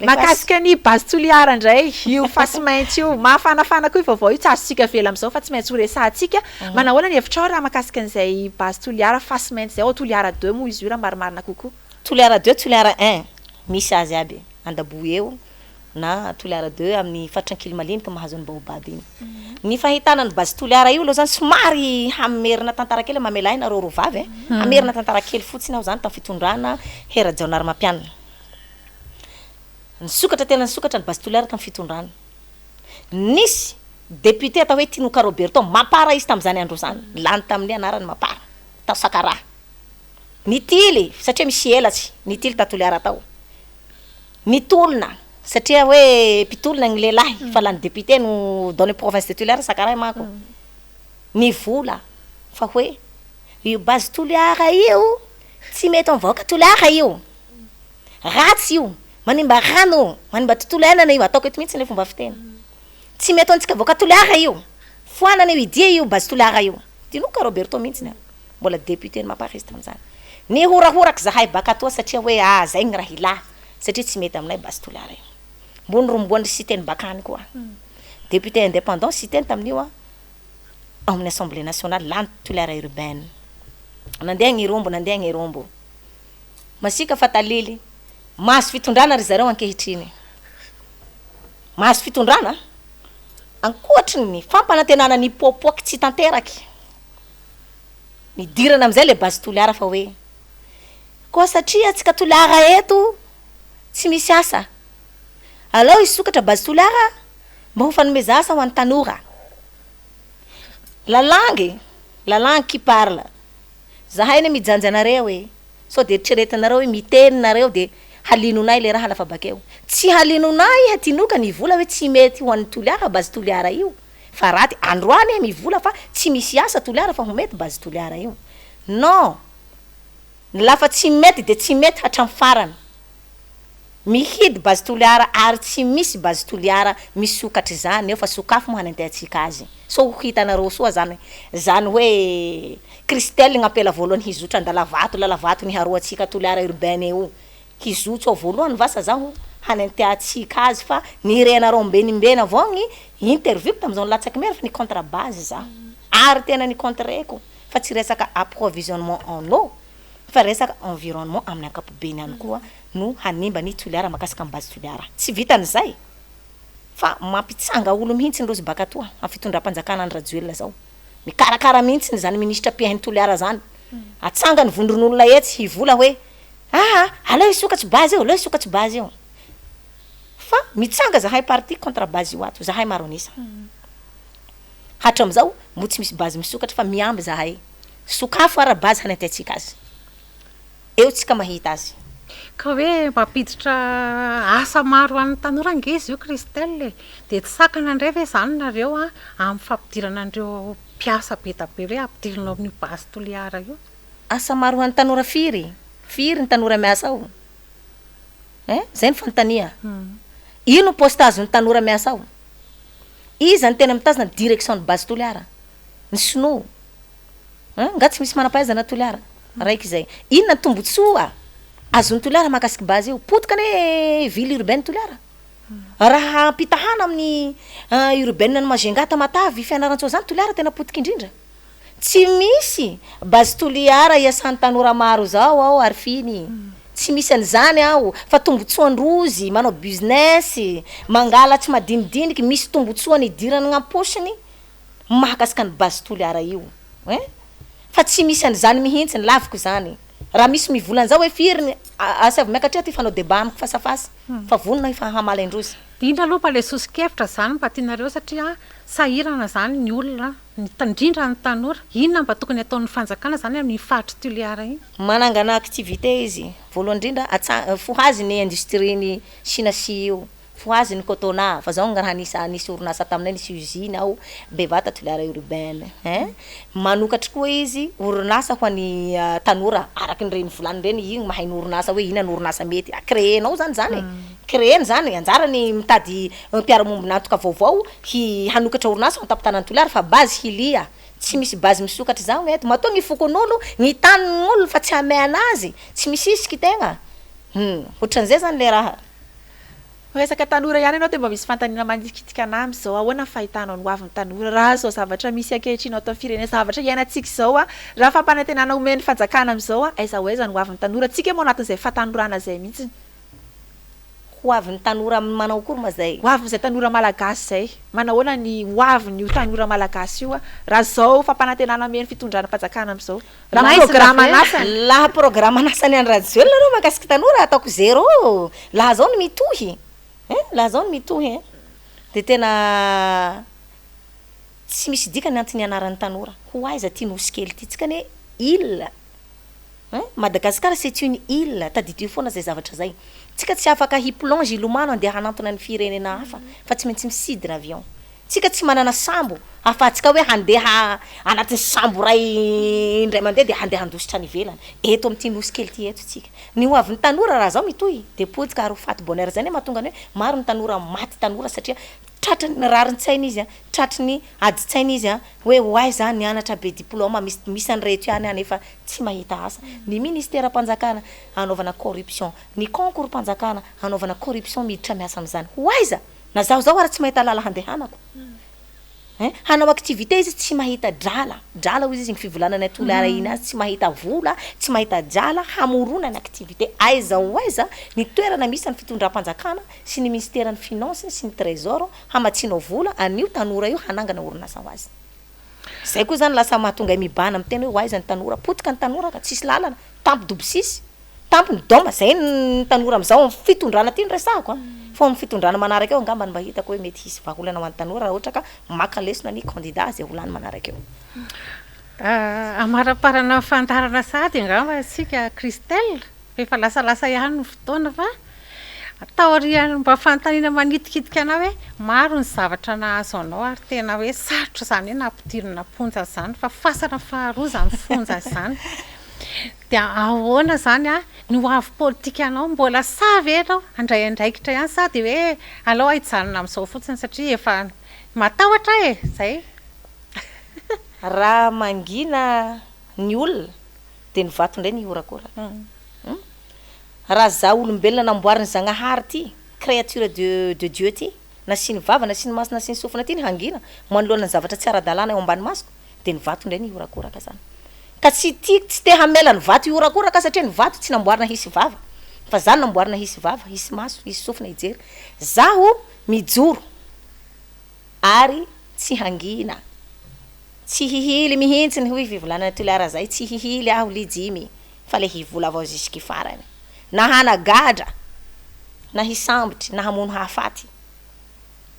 makasika ny base Toliara ndray io fasy mainty io mafanafana koa vaovao io tsy azosika vela am'izao fa tsy maintsy ho resahantsika manahoana ny hevitrao raha makasika an'izay base Toliara fasy mainty zay ao Toliara 2 moa izy io raha marimarina kokoa Toliara 2 Toliara 1 misy azy aby Andabo eo na Toliara 2 amin'ny faritra Ankilimaliniky mahazony baobab iny ny fahitana ny base Toliara io aloha zany somary hamerina tantara kely mamelaina rorovavy hamerina tantara kely fotsiny aho zany tamin'ny fitondrana Hera-John Armapiana nisokatra tena nisokatra ny base Toliara tamin'ny fitondrana nisy député atao hoe Tinoka Roberto mapara izy tamin'izany andro zany lany tamin'ny anarany mapara tao Sakara nitily satria misy elatsy nitily ta Toliara tao nitolona satria hoe pitolona ny lehilahy fa lany député no dans les provinces de Toliara Sakara mako ny vola fa hoe io base Toliara io tsy mety mivoaka Toliara io ratsy io manimba rano manimba tontolo iainana io ataoko eto mihitsy ny fomba fiteny tsy mety antsika voaka Toliara io foanana io idia io base Toliara io Tinoka Roberto mihitsy mbola député ny mamparisy tamin'izany ny horahoraka zahay baka toa satria hoe zay ny raha ilà satria tsy mety aminay base Toliara io mbony rombony citeny bakany koa député indépendant citeny tamin'io amin'ny assemblée nationale lany Toliara urbaine nandeha ny rombo masika fatalily mahazo fitondrana ry zareo ankehitriny mahazo fitondrana ankoatry ny fampanantenana ny popoaky tsy tanteraky nidirana am'izay le base Toliara fa hoe koa satria atsika Toliara eto tsy misy asa alao isokatra base Toliara mba ho fanomeza asa ho an'ny tanora la langue qui parle zahay ne mijanjy anareo hoe so de eritreretinareo hoe miteninareo de halinonay le raha lafa bakeo tsy halinonay Tinoka ny vola hoe tsy mety ho an'ny Toliara base Toliara io fa raty androany mivola fa tsy misy asa Toliara fa ho mety base Toliara io non lafa tsy mety de tsy mety hatramy farany mihidy base Toliara ary tsy misy base Toliara misokatra zany eo fa sokafo mo hanenteatsika azy so hitanareo soa zany hoe Christelle gn'apela voalohany hizotra lala-vato ny haroatsika Toliara urbaine eo hizotso ao voalohany vasa zaho hanenteatsika azy fa nirenareo mbenimbena avao ny interview tamin'izao latsaky mera fa ny contre-base za ary tena ny contreko fa tsy resaka approvisionnement en eau fa resaka environnement amin'ny ankapobeny any koa no hanimba ny Toliara makasika amin'ny base Toliara tsy vitan'izay fa mampitsanga olo mihitsy ndrozy baka toa amin'ny fitondram-panjakana Andry Rajoelina zao mikarakara mihitsy zany ministra piainy toliara zany atsanga ny vondron'olona etsy hivola hoe aleo isokatsy bazy eo aleo isokatsy bazy eo fa mitsanga zahay parti contre bazy io ato zahay maro anisa hatram'izao mo tsy misy bazy misokatra fa miamby zahay sokafo ara bazy hanataitsika azy eo tsika mahita azy ka hoe mampiditra asa maro amin'ny tanora angezy io Christelle de tsy sakana indray ve zany nareo amin'ny fampidirana andreo mpiasa be tabe hoe ampidirinao amin'ny bazy toliara io asa maro an'ny tanora firy ny tanora miasa ao zay ny fanontania ino poste azon'ny tanora miasa ao izy ny tena mitazana direction ny bazy toliara ny sinoa nga tsy misy manam-pahaizana toliara raiky zay inona ny tombotsoa azon'ny toliara mahakasiky bazy io potika ane ville urbaine toliara raha ampitahana amin'ny urbaine ny Majunga Matavy fianarantsao zany toliara tena potika indrindra tsy misy bazy toliara iasan'ny tanora maro zao ao arifiny tsy misy an'izany ao fa tombotsoan-drozy manao business mangala tsy madinidiniky misy tombotsoany idirany gn'amposiny mahakasika ny bazy toliara io fa tsy misy an'izany mihitsy ny laviko zany raha misy mivolan'zao hoe firy asavy miakatria ty fanao débat amiko fasafasy fa vonona efa hamalaindrozy indra aloha mba le sosikevitra zany mba tianareo satria sahirana zany ny olona indrindra ny tanora inona mba tokony ataon'ny fanjakana zany amin'ny faritry toliara iny manangana activité izy voalohany indrindra fohazy ny industrie ny sinasi io fohazy ny cotona fa zao raha nisy orinasa taminay nisy usine ao bevata toliara urbaine manokatra koa izy orinasa ho an'ny tanora araky nireny volany reny igny mahay ny orinasa hoe ina ny orinasa mety créenao zany créeny zany anjarany mitady mpiaramombona antoka vaovao hanokatra orinasa antapitana toliara fa bazy hilia tsy misy bazy misokatra zao eto matoa gny fokon'olo gny tanin'olo fa tsy amay anazy tsy misy isiky tegna otran'izay zany le raha resaka tanora ihany ianao de mba misy fantanina manikitika anamy zao ahoana fahitanao ny hoavin'ny tanora raha zao zavatra misy ankehitriny atao firenena zavatra iainantsika zao raha fampanantenana omeny fanjakana am'izao aiza ho aiza ny hoavin'ny tanora tsika moa anatin'izay fatanorana zay mihitsy hoavin'ny tanora manao akory ma zay hoavin'izay tanora malagasy zay manahoana ny hoaviny io tanora malagasy io raha zao fampanantenana omeny fitondrana fanjakana am'izao raha programme anasany laha programme anasany any radio aloha mahakasiky tanora ataoko zéro laha zao ny mitohy laha zao ny mitohy de tena tsy misy dikany antony anaran'ny tanora ho aiza ty nosy kely ty tsika ne île Madagasikara c'est une île tadidiro foana zay zavatra zay tsika tsy afaka hiplonge ilomano andeha hanantona ny firenena hafa fa tsy maintsy misidina avion tsika tsy manana sambo afatsika hoe handeha anatin'ny sambo ray indray mandeha de handeha handositra any ivelany eto amin'ity nosy kely ty eto tsika ny hoavin'ny tanora raha zao mitohy de potika ary ho faty bonheur zany mahatonga ny hoe maro ny tanora maty tanora satria tratrany rarin-tsaina izy tratrany adi-tsaina izy hoe hoay zany nianatra be diplôme misy an'reto ihany anefa tsy mahita asa ny ministère mpanjakana anaovana corruption ny concours mpanjakana anaovana corruption miditra miasa am'izany ho aiza na zaho zao ara tsy mahita lala handehanako hanao activité izy tsy mahita drala hoy izy ny fivolanana toliara iny azy tsy mahita vola tsy mahita drala hamorona ny activité aiza ho aiza ny toerana misy ny fitondram-panjakana sy ny ministère ny finance sy ny trésor hamatsinao vola anio tanora io hanangana orinasa ho azy zay koa zany lasa mahatonga mibana amin'ny tena hoe ho aiza ny tanora potika ny tanora ka tsisy lalana tampo dobosisy tampo ny doma zay ny tanora am'izao fitondrana ty ny resako fa amin'ny fitondrana manaraka eo angamba ny mba hitako hoe mety hisy vahaolana ho an'ny tanora raha ohatra ka maka lesona ny candidat zay holany manaraka eo amaraparana fantarana sady angamba asika Christelle efa lasalasa ihany ny fotoana fa taoriana mba fantanina manitikitika anao hoe maro ny zavatra nahazo anao ary tena hoe sarotra zany hoe nampidirina ponja zany fa fasana faharoa zany fonja zany de ahoana zany ny hoavy politika anao mbola savy anao andray andraikitra ihany sady hoe alao hijanona am'izao fotsiny satria efa matahotra zay raha mangina ny olona de ny vato indray ny orakora raha za olombelona namboariny zagnahary ty créature de Dieu ty nasiny vava nasiny maso nasiny sofina ty ny hangina manoloana ny zavatra tsy ara-dalàna eo ambany masoko de ny vato indray ny orakoraka zany ka tsy te hamela ny vato iorakoraka satria ny vato tsy namboarina hisy vava fa zany namboarina hisy vava hisy maso hisy sofina ijery zaho mijoro ary tsy tsy hihily mihitsy ny hoy fivolana toliara zay tsy hihily aho lijimy fa le hivola avao jusky farany na hanagadra na hisambotry na hamono hafaty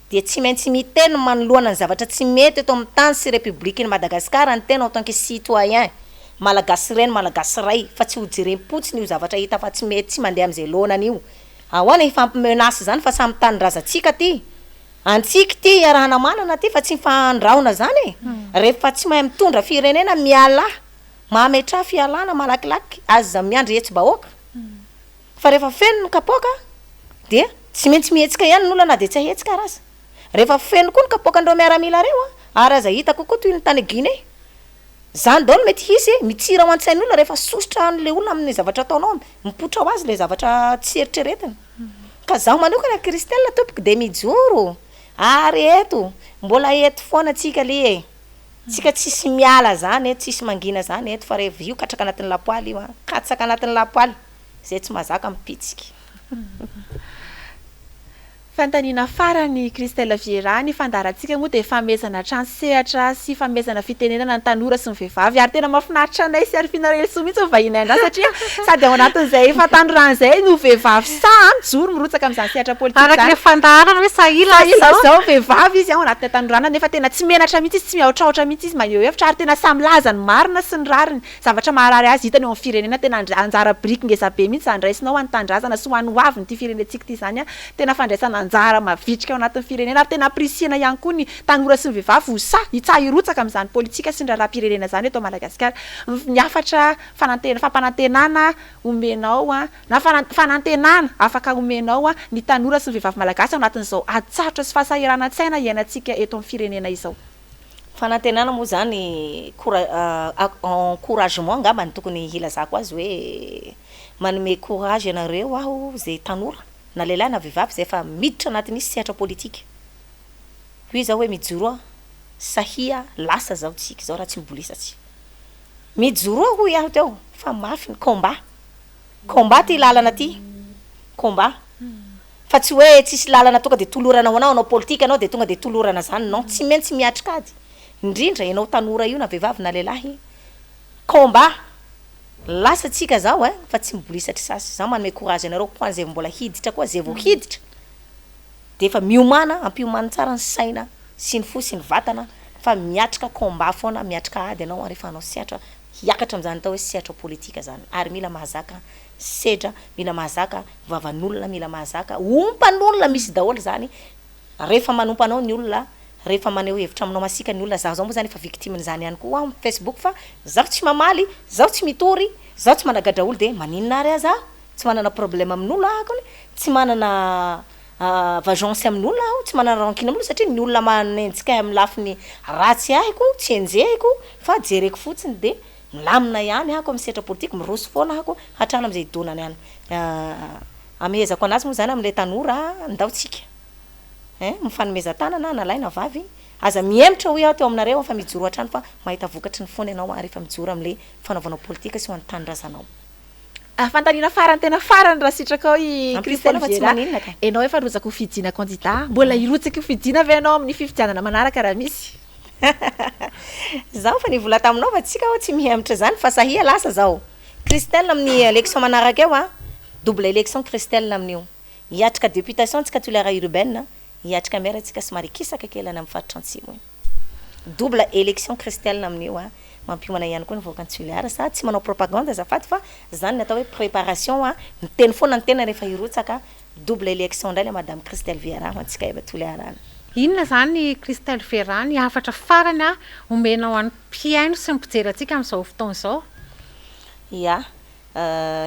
dia tsy maintsy miteny manoloana ny zavatra tsy mety eto amin'ny tany sy république ny Madagasikara ny tena en tant que citoyen malagasy reny malagasy ray fa tsy ho jerem-potsiny io zavatra hita fa tsy mety tsy mandeha amin'izay loanany io ahoana ifampimenasy zany fa samy tanindrazantsika ty antsika ty arahana manana ty fa tsy mifandraona zany rehefa tsy mahay mitondra firenena miala mahametra fialana malakilaky aza miandry hetsy-bahoaka fa rehefa feno ny kapoaka dia tsy maintsy mihetsika ihany n'olona na dia tsy ahetsika raza rehefa feno koa ny kapoakandreo miaramila reo ary aza hita kokoa toy ny tany Guinée zany daholo mety hisy mitsira ho an-tsain'olona rehefa sosotra an'le olona amin'ny zavatra ataonao mipotra ho azy le zavatra tsy eritreretina ka zaho manokana Christelle tompoko de mijoro ary eto mbola eto foana atsika le tsika tsisy miala zany eto tsisy mangina zany eto fa rehefa io katraka anatin'ny lapoaly io katsaka anatin'ny lapoaly zay tsy mazaka mipitsika fantanina farany Christelle Vieira ny fandarantsika moa dia famezana transehatra sy famezana fitenenana ny tanora sy ny vehivavy ary tena mahafinaritra anay sy ary finarelso mihitsy ny vahiny andra satria sady ao anatin'izay efa tanoran'izay no vehivavy mijoro mirotsaka amin'izany sehatra politika araka le fandarana hoe sahila zao vehivavy izy ao anatin'ny tanорana nefa tena tsy menatra mihitsy izy tsy mihaotraotra mihitsy izy maneho hevitra ary tena samy laza ny marina sy ny rariny zavatra maharary azy hitany eo amin'ny firenena tena anjara briky ngeza be mihitsy andraisinao ho an'ny tandrazana sy ho an'ny hoaviny ty firenentsika ty zany tena fandraisana anjara mavitrika ao anatin'ny firenena ary tena aprisiana ihany koa ny tanora sy ny vehivavy ho hitsaha hirotsaka amin'izany politika sy ny raharaha-pirenena zany eto Madagasikara niafatra fampanantenana omenao na fanantenana afaka omenao ny tanora sy ny vehivavy malagasy ao anatin'izao atsarotra sy fahasahiran-tsaina iainantsika eto amin'ny firenena izao fanantenana moa zany encouragement angamba ny tokony hilazako azy hoe manome courage ianareo aho zay tanora na lehilahy na vehivavy zay efa miditra anatin'isy sehatra politika hoy zao hoe mijoro sahia lasa zao tsika zao raha tsy mibolesatsy mijoro hoy aho teo fa mafy ny combat ty lalana ty combat fa tsy hoe tsisy lalana tonga de tolorana ho anao politika anao de tonga de tolorana zany non tsy maintsy miatrika ady indrindra ianao tanora io na vehivavy na lehilahy combat lasa tsika zao fa tsy mibolisatra sasy zao manome courage anareo ko an'izay mbola hiditra koa zay vao hiditra de efa miomana ampiomana tsara ny saina sy ny fo sy ny vatana fa miatrika combat foana miatrika ady anao rehefa anao sehatra hiakatra amin'izany atao hoe sehatra politika zany ary mila mahazaka sedra mila mahazaka vavan'olona mila mahazaka ompan'olona misy daholo zany rehefa manompa anao ny olona rehefa maneho hevitra aminao masika ny olona zaho zao moa zany efa victime zany ihany koa amin'ny Facebook fa zaho tsy mamaly zaho tsy mitory zaho tsy managadra olo de maninona ary aza tsy manana problème amin'olo akony tsy manana vengeance amin'olona aho tsy manana rankina amin'olo satria ny olona manenjika amin'ny lafiny ratsy ahiko tsy enjehiko fa jereko fotsiny de milamina ihany ahako amin'ny sehatra politika miroso foana ahako hatrana amin'izay donany ihany amehezako anazy moa zany amin'ilay tanora ndaotsika mifanomeza tanana na lahy na vavy aza miemitra hoe aho teo aminareo fa mijoro hatrany fa mahita vokatry ny foana ianao rehefa mijoro amin'le fanaovanao politika sy ho an'ny tanindrazanao fantanina farany tena farany raha sitraka ao i Christelle Vieira enao efa rotsaka ho fidina candidat mbola hirotsaka ho fidina avy anao amin'ny fifidianana manaraka raha misy zaho fa nivola taminao fa tsika tsy mihemitra zany fa sahia lasa zao Christelle amin'ny élection manaraka eo double élection Christelle amin'io hiatrika députation tsika tolera urbaine hiatrika maire tsika somary kisaka kely any amin'ny faritra antsimo double élection Christelle amin'io mampiomana ihany koa ny voakantsoliara sa tsy manao propagande azafady fa zany natao hoe préparation miteny foana ny tena rehefa hirotsaka double élection ndray le madame Christelle Vieira antsika eva toliarana inona zany Christelle Vieira ny hafatra farany omenao an'ny mpiaino sy ny mpijery atsika amin'izao fotoana izao ya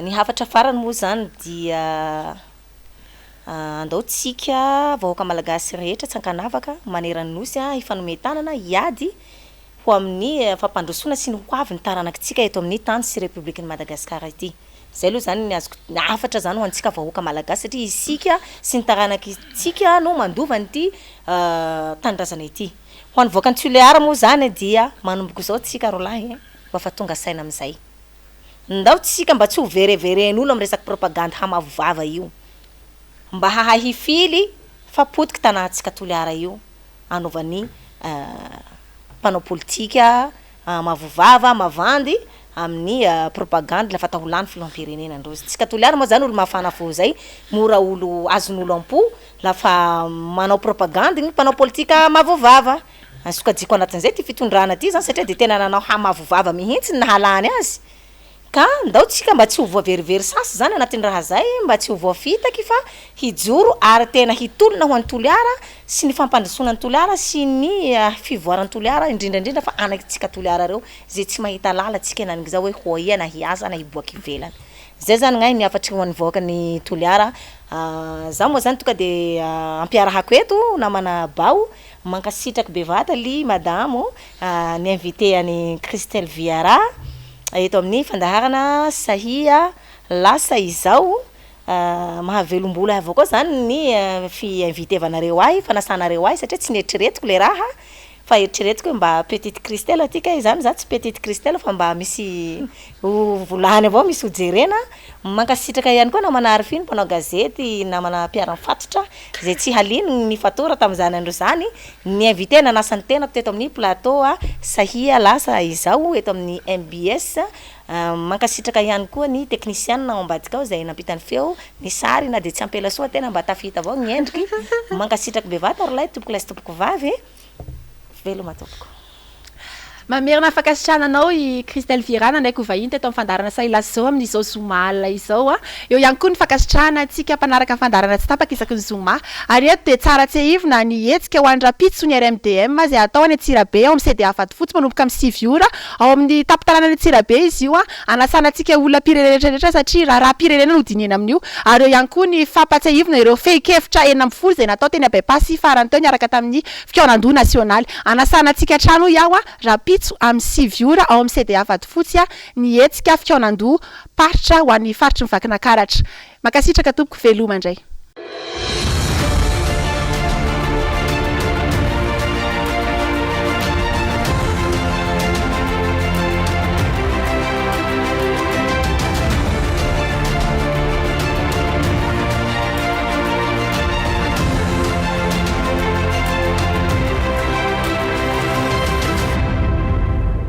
ny hafatra farany moa zany dia andaotsika vahoaka malagasy rehetra tsankanavaka maneran'ny nosy ifanometanana hiady ho amin'ny fampandrosoana sy ny hoavy ny taranakitsika eto amin'ny tany sy république ny Madagasikara ity zay aloha zany ny azoko ny hafatra zany ho antsika vahoaka malagasy satria isika sy ny taranakitsika no mandova nyity tanindrazana ity ho an'ny voakantsoliara moa zany dia manomboka zao tsika rolahy mba fa tonga saina amin'izay ndao tsika mba tsy ho vereveren'olo amin'ny resaky propagande hamavava io mba hahahifily fa potika tanahantsika toliara io anaovany mpanao politika mavovava mavandy amin'ny propagande lafa taholany filoam-pirenena androzy tsika toliara moa zany olo mahafana fo zay mora olo azon'olo am-po lafa manao propagande ny mpanao politika mavovava sokajiko anatin'izay ty fitondrana ty zany satria de tena nanao hamavovava mihitsy ny nahalany azy ka ndao tsika mba tsy ho voaverivery sasy zany anatin'ny raha zay mba tsy ho voafitaky fa hijoro ary tena hitolona ho an'ny toliara sy ny fampandrosoana ny toliara sy ny fivoaran'ny toliara indrindrandrindra fa anaky tsika toliara reo zay tsy mahita lala tsika enaniky zao hoe hoia na hiaza na hiboaky ivelany zay zany gnay ny afatry ho an'ny voaka ny toliara za moa zany tonga de ampiarahako eto namana bao mankasitraky bevata ly madamo ny invité any Christelle Viara eto amin'ny fandaharana sahia lasa izao mahavelom-bola avao koa zany ny fi-invitevanareo ahy fanasanareo ahy satria tsy nieritreretiko le raha fa eritreretiko mba petite Christelle atika izany za tsy petite Christelle fa mba misy volany avao misy hojerena mankasitraka ihany koa namana Arifiny mpanao gazety namana mpiara-mifatotra zay tsy halino ny fatora tamin'izany andro zany ny invité nanasany tena teto amin'ny plateau sahia lasa izao eto amin'ny MBS mankasitraka ihany koa ny technicien ao ambadika ao zay nampitany feo ny sary na de tsy ampela soa tena mba tafita avao ny endriky mankasitraky bevata rolahy tompoko lahy sy tompoko vavy veloma tompoko mamerina fakasitrananao i Christelle Virana ndraiky hovahiny teto amin'ny fandarana Sailas zao amin'izao Zoma izao eo ihany koa ny fakasitrana antsika mpanaraka ny fandarana tsy tapaka isaky ny Zoma ary eto de tsara tsy ahivona ny hetsika ho an'ny rapitso ny RMDM zay atao any Antsirabe ao amin'ny CDA Vatofotsy manomboka amin'ny 6 ora ao amin'ny tapitalana any Antsirabe izy io anasana antsika olona pirenena rehetrarehetra satria raha pirenena no dinina amin'io ary eo ihany koa ny fapatsy ahivona ireo feikefitra 9 zay natao teny Abebasy farany teo niaraka tamin'ny fikaonandoha nasionaly anasana antsika trano iaho rapitso amin'ny 6 ora ao amin'ny CDA Vatofotsy ny hetsika fikaonandoha paritra ho an'ny faritry ny vakina karatra makasitraka tompoko veloma indray